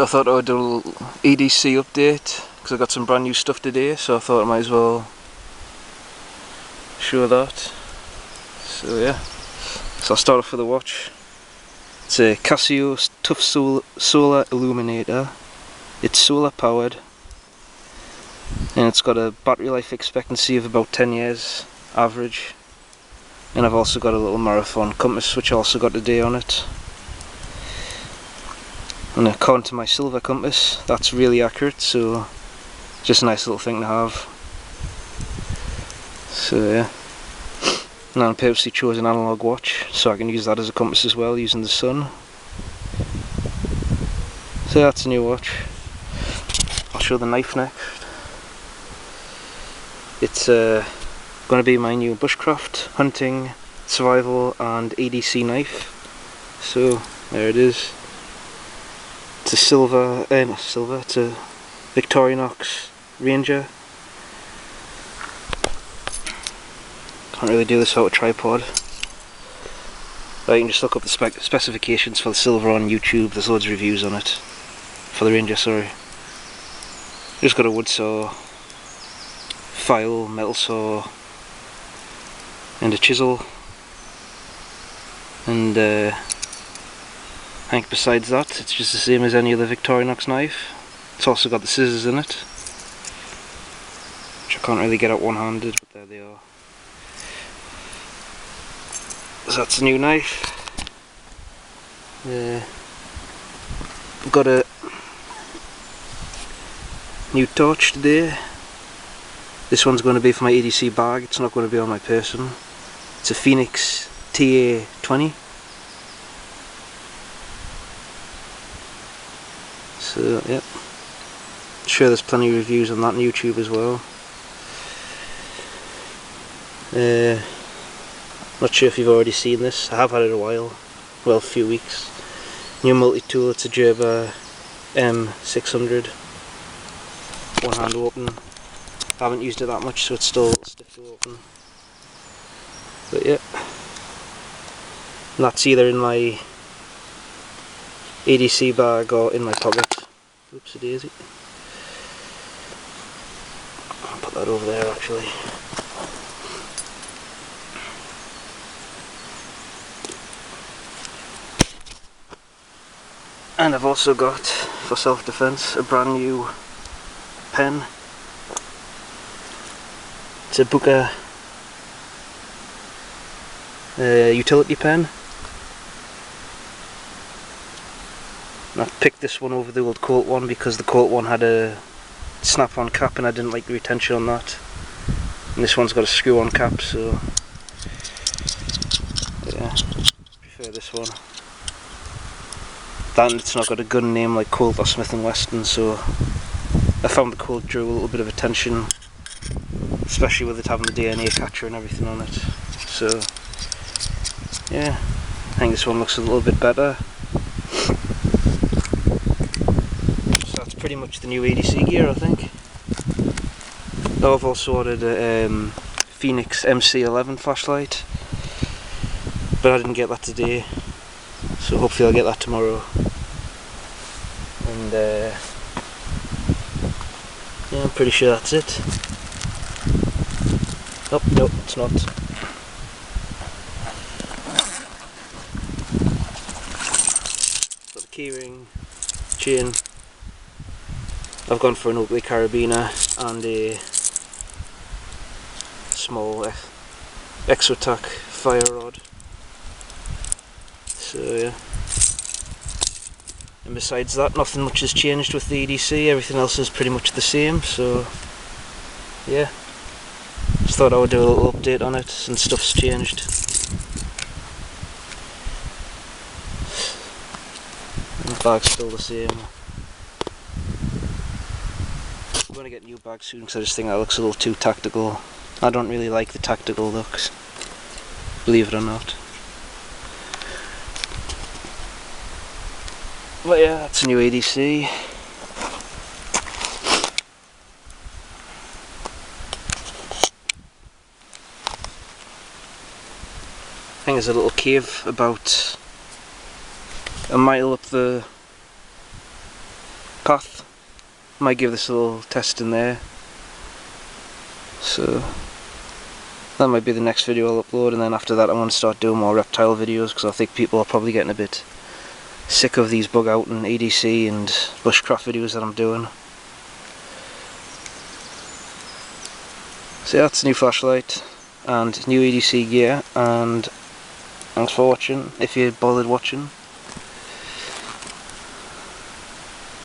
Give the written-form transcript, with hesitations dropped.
So I thought I would do a little EDC update because I got some brand new stuff today, so I thought I might as well show that. So yeah, so I'll start off with the watch. It's a Casio Tough Solar Illuminator. It's solar powered and it's got a battery life expectancy of about 10 years average. And I've also got a little marathon compass which I also got today on it. And according to my silver compass, that's really accurate, so just a nice little thing to have. So yeah, and I purposely chose an analog watch so I can use that as a compass as well, using the sun. So that's a new watch. I'll show the knife next. It's going to be my new bushcraft, hunting, survival and EDC knife. So there it is. It's a silver, not silver, it's a Victorinox Ranger. Can't really do this without a tripod. But you can just look up the specifications for the silver on YouTube. There's loads of reviews on it. For the Ranger, sorry. Just got a wood saw, file, metal saw, and a chisel. And I think besides that, it's just the same as any other Victorinox knife. It's also got the scissors in it, which I can't really get out one-handed, but there they are. So that's a new knife. I've got a new torch today. This one's going to be for my EDC bag, it's not going to be on my person. It's a Phoenix TA20. So yep, sure there's plenty of reviews on that on YouTube as well. Not sure if you've already seen this. I have had it a while, well, a few weeks. New multi-tool. It's a Gerber M600 one hand open. I haven't used it that much, so it's still stiff to open. But yeah, and that's either in my EDC bag or in my pocket. Oopsie daisy. I'll put that over there actually. And I've also got, for self-defense, a brand new pen. It's a Booker utility pen. And I picked this one over the old Colt one because the Colt one had a snap-on cap and I didn't like the retention on that. And this one's got a screw-on cap, so yeah, I prefer this one. That and it's not got a gun name like Colt or Smith & Wesson, so I found the Colt drew a little bit of attention, especially with it having the DNA catcher and everything on it. So yeah, I think this one looks a little bit better. So that's pretty much the new EDC gear, I think. Oh, I've also ordered a Phoenix MC11 flashlight, but I didn't get that today, so hopefully I'll get that tomorrow. And yeah, I'm pretty sure that's it. Oh, no, it's not. Got the keyring, chain. I've gone for an Oakley carabiner and a small Exotac fire rod. So yeah. And besides that, nothing much has changed with the EDC, everything else is pretty much the same, so yeah. Just thought I would do a little update on it since stuff's changed. And the bag's still the same. I'm going to get a new bag soon because I just think that looks a little too tactical. I don't really like the tactical looks, believe it or not. But yeah, that's a new EDC. I think there's a little cave about a mile up the path. Might give this a little test in there. So that might be the next video I'll upload, and then after that I want to start doing more reptile videos, because I think people are probably getting a bit sick of these bug out and EDC and bushcraft videos that I'm doing. So yeah, that's a new flashlight and new EDC gear, and thanks for watching, if you bothered watching.